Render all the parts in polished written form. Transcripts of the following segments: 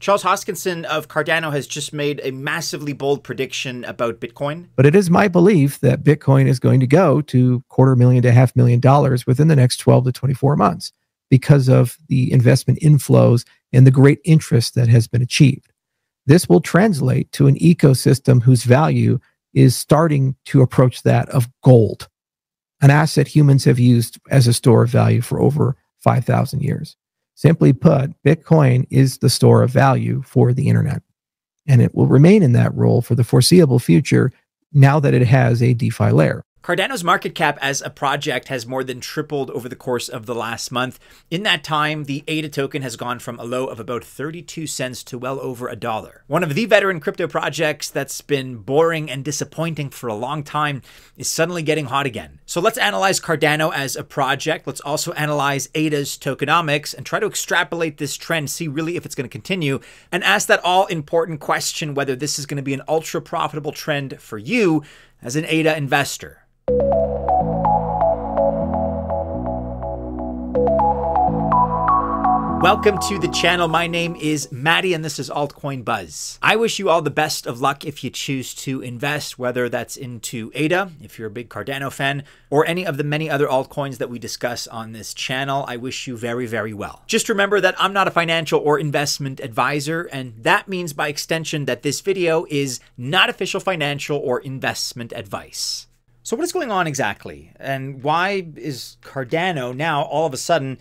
Charles Hoskinson of Cardano has just made a massively bold prediction about Bitcoin. But it is my belief that Bitcoin is going to go to $250,000 to $500,000 within the next 12 to 24 months because of the investment inflows and the great interest that has been achieved. This will translate to an ecosystem whose value is starting to approach that of gold, an asset humans have used as a store of value for over 5,000 years. Simply put, Bitcoin is the store of value for the internet, and it will remain in that role for the foreseeable future now that it has a DeFi layer. Cardano's market cap as a project has more than tripled over the course of the last month. In that time, the ADA token has gone from a low of about 32 cents to well over $1. One of the veteran crypto projects that's been boring and disappointing for a long time is suddenly getting hot again. So let's analyze Cardano as a project. Let's also analyze ADA's tokenomics and try to extrapolate this trend, see really if it's going to continue, and ask that all-important question whether this is going to be an ultra-profitable trend for you as an ADA investor. Welcome to the channel. My name is Maddie and this is Altcoin Buzz. I wish you all the best of luck if you choose to invest, whether that's into ADA, if you're a big Cardano fan, or any of the many other altcoins that we discuss on this channel. I wish you very, very well. Just remember that I'm not a financial or investment advisor, and that means by extension that this video is not official financial or investment advice. So what is going on exactly? And why is Cardano now all of a sudden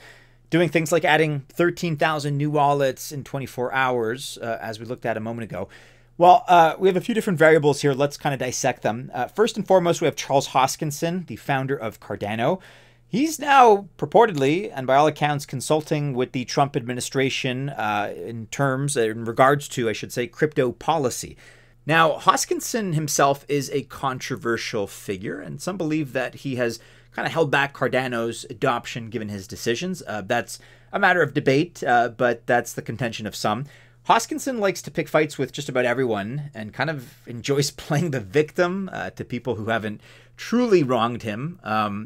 doing things like adding 13,000 new wallets in 24 hours, as we looked at a moment ago? Well, we have a few different variables here. Let's kind of dissect them. First and foremost, we have Charles Hoskinson, the founder of Cardano. He's now purportedly, and by all accounts, consulting with the Trump administration in regards to, I should say, crypto policy. Now, Hoskinson himself is a controversial figure, and some believe that he has kind of held back Cardano's adoption given his decisions. That's a matter of debate, but that's the contention of some. Hoskinson likes to pick fights with just about everyone and kind of enjoys playing the victim to people who haven't truly wronged him.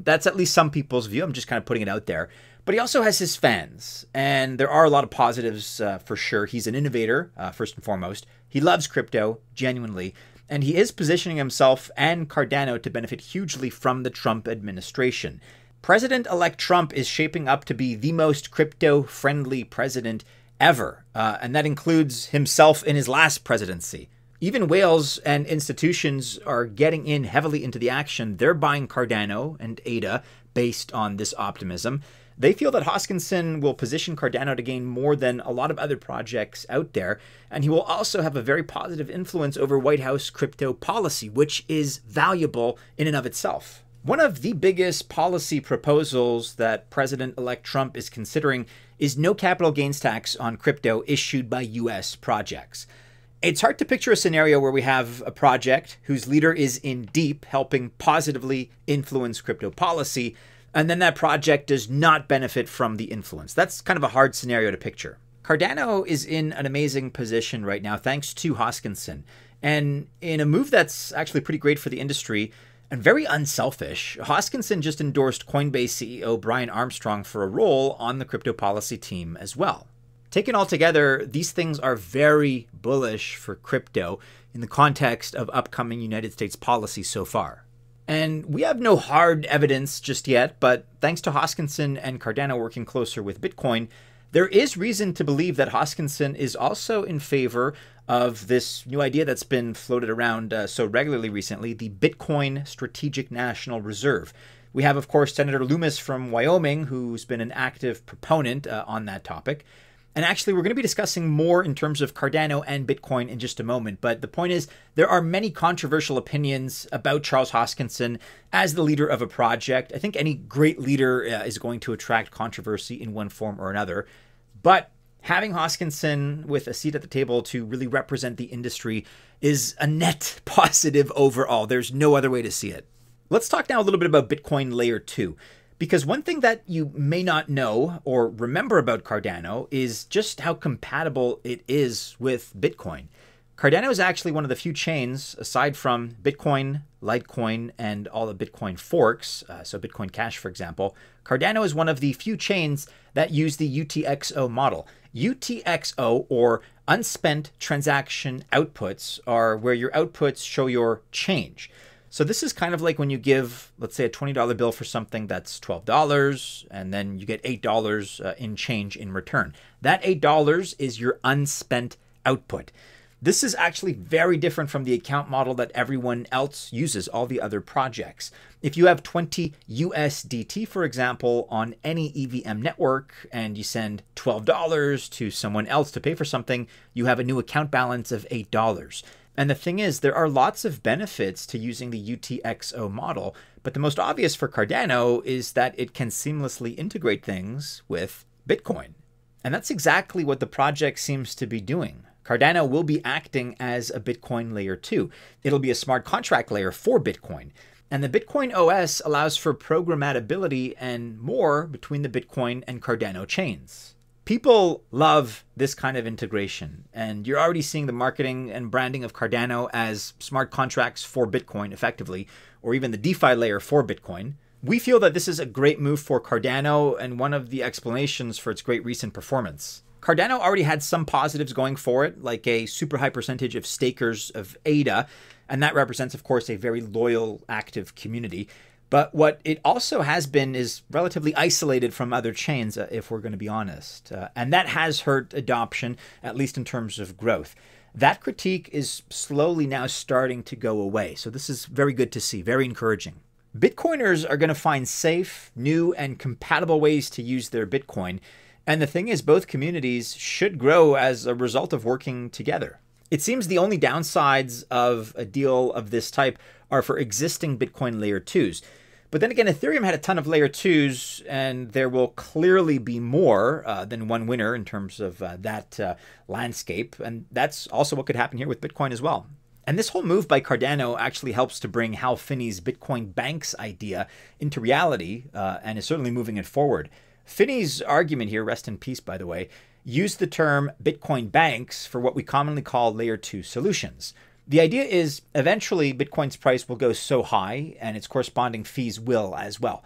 That's at least some people's view. I'm just kind of putting it out there. But he also has his fans, and there are a lot of positives for sure. He's an innovator, first and foremost. He loves crypto, genuinely, and he is positioning himself and Cardano to benefit hugely from the Trump administration. President-elect Trump is shaping up to be the most crypto-friendly president ever, and that includes himself in his last presidency. Even whales and institutions are getting in heavily into the action. They're buying Cardano and ADA based on this optimism. They feel that Hoskinson will position Cardano to gain more than a lot of other projects out there, and he will also have a very positive influence over White House crypto policy, which is valuable in and of itself. One of the biggest policy proposals that President-elect Trump is considering is no capital gains tax on crypto issued by U.S. projects. It's hard to picture a scenario where we have a project whose leader is in deep helping positively influence crypto policy, and then that project does not benefit from the influence. That's kind of a hard scenario to picture. Cardano is in an amazing position right now, thanks to Hoskinson. And in a move that's actually pretty great for the industry and very unselfish, Hoskinson just endorsed Coinbase CEO Brian Armstrong for a role on the crypto policy team as well. Taken all together, these things are very bullish for crypto in the context of upcoming United States policy so far. And we have no hard evidence just yet, but thanks to Hoskinson and Cardano working closer with Bitcoin, there is reason to believe that Hoskinson is also in favor of this new idea that's been floated around so regularly recently, the Bitcoin Strategic National Reserve. We have, of course, Senator Loomis from Wyoming, who's been an active proponent on that topic. And actually, we're going to be discussing more in terms of Cardano and Bitcoin in just a moment. But the point is, there are many controversial opinions about Charles Hoskinson as the leader of a project. I think any great leader is going to attract controversy in one form or another. But having Hoskinson with a seat at the table to really represent the industry is a net positive overall. There's no other way to see it. Let's talk now a little bit about Bitcoin Layer 2. Because one thing that you may not know or remember about Cardano is just how compatible it is with Bitcoin. Cardano is actually one of the few chains, aside from Bitcoin, Litecoin, and all the Bitcoin forks, so Bitcoin Cash, for example. Cardano is one of the few chains that use the UTXO model. UTXO, or unspent transaction outputs, are where your outputs show your change. So this is kind of like when you give, let's say, a $20 bill for something that's $12, and then you get $8 in change in return. That $8 is your unspent output. This is actually very different from the account model that everyone else uses, all the other projects. If you have 20 USDT, for example, on any EVM network, and you send $12 to someone else to pay for something, you have a new account balance of $8. And the thing is, there are lots of benefits to using the UTXO model, but the most obvious for Cardano is that it can seamlessly integrate things with Bitcoin. And that's exactly what the project seems to be doing. Cardano will be acting as a Bitcoin layer 2. It'll be a smart contract layer for Bitcoin. And the Bitcoin OS allows for programmability and more between the Bitcoin and Cardano chains. People love this kind of integration, and you're already seeing the marketing and branding of Cardano as smart contracts for Bitcoin, effectively, or even the DeFi layer for Bitcoin. We feel that this is a great move for Cardano and one of the explanations for its great recent performance. Cardano already had some positives going for it, like a super high percentage of stakers of ADA, and that represents, of course, a very loyal, active community. But what it also has been is relatively isolated from other chains, if we're going to be honest. And that has hurt adoption, at least in terms of growth. That critique is slowly now starting to go away. So this is very good to see, very encouraging. Bitcoiners are going to find safe, new, and compatible ways to use their Bitcoin. And the thing is, both communities should grow as a result of working together. It seems the only downsides of a deal of this type are for existing Bitcoin layer 2s. But then again, Ethereum had a ton of layer 2s, and there will clearly be more than one winner in terms of that landscape. And that's also what could happen here with Bitcoin as well. And this whole move by Cardano actually helps to bring Hal Finney's Bitcoin Banks idea into reality, and is certainly moving it forward. Finney's argument here, rest in peace, by the way, used the term Bitcoin banks for what we commonly call layer 2 solutions. The idea is eventually Bitcoin's price will go so high and its corresponding fees will as well.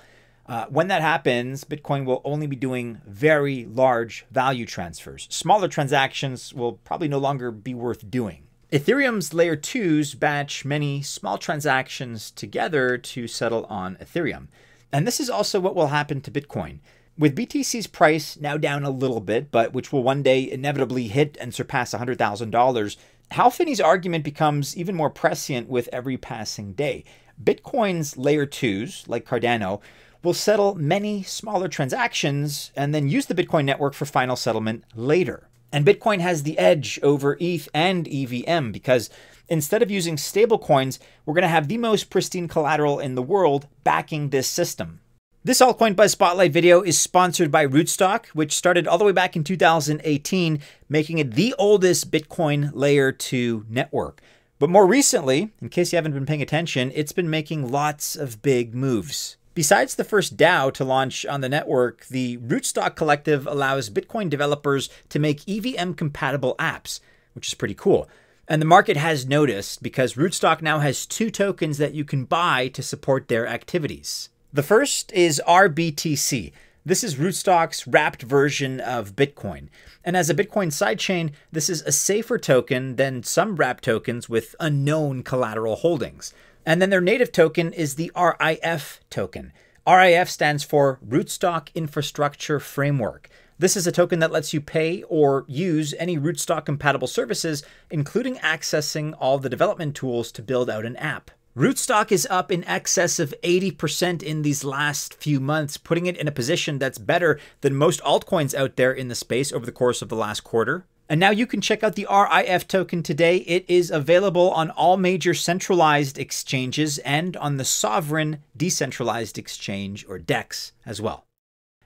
When that happens, Bitcoin will only be doing very large value transfers. Smaller transactions will probably no longer be worth doing. Ethereum's layer 2s batch many small transactions together to settle on Ethereum. And this is also what will happen to Bitcoin. With BTC's price now down a little bit, but which will one day inevitably hit and surpass $100,000, Hal Finney's argument becomes even more prescient with every passing day. Bitcoin's layer 2s, like Cardano, will settle many smaller transactions and then use the Bitcoin network for final settlement later. And Bitcoin has the edge over ETH and EVM because instead of using stablecoins, we're going to have the most pristine collateral in the world backing this system. This Altcoin Buzz Spotlight video is sponsored by Rootstock, which started all the way back in 2018, making it the oldest Bitcoin layer 2 network. But more recently, in case you haven't been paying attention, it's been making lots of big moves. Besides the first DAO to launch on the network, the Rootstock Collective allows Bitcoin developers to make EVM-compatible apps, which is pretty cool. And the market has noticed because Rootstock now has 2 tokens that you can buy to support their activities. The first is rBTC. This is Rootstock's wrapped version of Bitcoin. And as a Bitcoin sidechain, this is a safer token than some wrapped tokens with unknown collateral holdings. And then their native token is the RIF token. RIF stands for Rootstock Infrastructure Framework. This is a token that lets you pay or use any Rootstock compatible services, including accessing all the development tools to build out an app. Rootstock is up in excess of 80% in these last few months, putting it in a position that's better than most altcoins out there in the space over the course of the last quarter. And now you can check out the RIF token today. It is available on all major centralized exchanges and on the Sovereign Decentralized Exchange, or DEX, as well.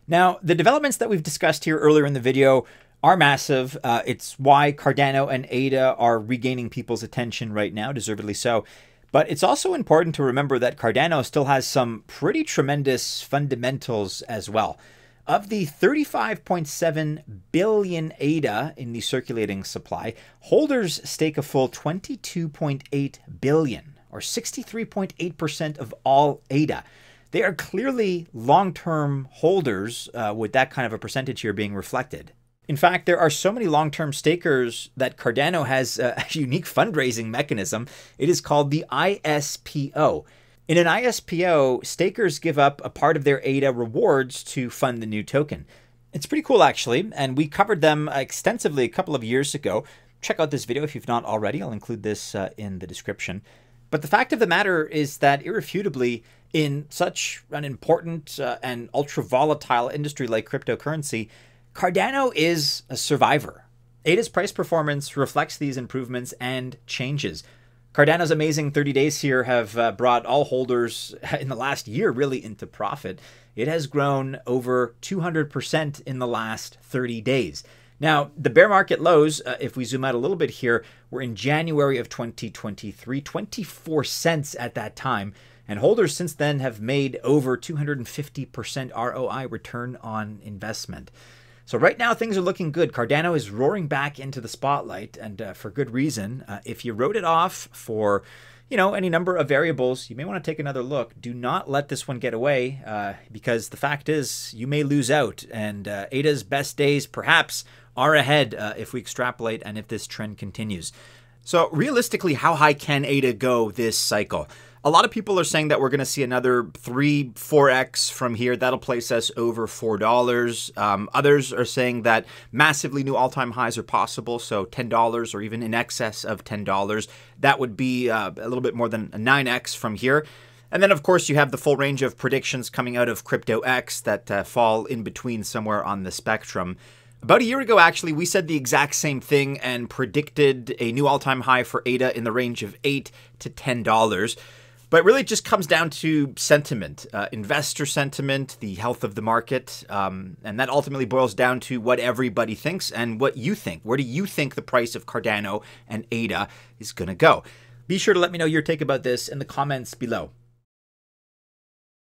Now, the developments that we've discussed here earlier in the video are massive. It's why Cardano and ADA are regaining people's attention right now, deservedly so. But it's also important to remember that Cardano still has some pretty tremendous fundamentals as well. Of the 35.7 billion ADA in the circulating supply, holders stake a full 22.8 billion, or 63.8% of all ADA. They are clearly long-term holders with that kind of a percentage here being reflected. In fact, there are so many long-term stakers that Cardano has a unique fundraising mechanism. It is called the ISPO. In an ISPO, stakers give up a part of their ADA rewards to fund the new token. It's pretty cool, actually, and we covered them extensively a couple of years ago. Check out this video if you've not already. I'll include this in the description. But the fact of the matter is that irrefutably, in such an important and ultra-volatile industry like cryptocurrency, Cardano is a survivor. ADA's price performance reflects these improvements and changes. Cardano's amazing 30 days here have brought all holders in the last year really into profit. It has grown over 200% in the last 30 days. Now, the bear market lows, if we zoom out a little bit here, were in January of 2023, 24 cents at that time. And holders since then have made over 250% ROI, return on investment. So right now, things are looking good. Cardano is roaring back into the spotlight, and for good reason. If you wrote it off for, any number of variables, you may want to take another look. Do not let this one get away, because the fact is you may lose out, and ADA's best days perhaps are ahead if we extrapolate and if this trend continues. So realistically, how high can ADA go this cycle? A lot of people are saying that we're going to see another 3-4x from here. That'll place us over $4. Others are saying that massively new all-time highs are possible, so $10 or even in excess of $10. That would be a little bit more than a 9x from here. And then, of course, you have the full range of predictions coming out of CryptoX that fall in between somewhere on the spectrum. About a year ago, actually, we said the exact same thing and predicted a new all-time high for ADA in the range of $8 to $10. But really, it just comes down to sentiment, investor sentiment, the health of the market, and that ultimately boils down to what everybody thinks and what you think. Where do you think the price of Cardano and ADA is going to go? Be sure to let me know your take about this in the comments below.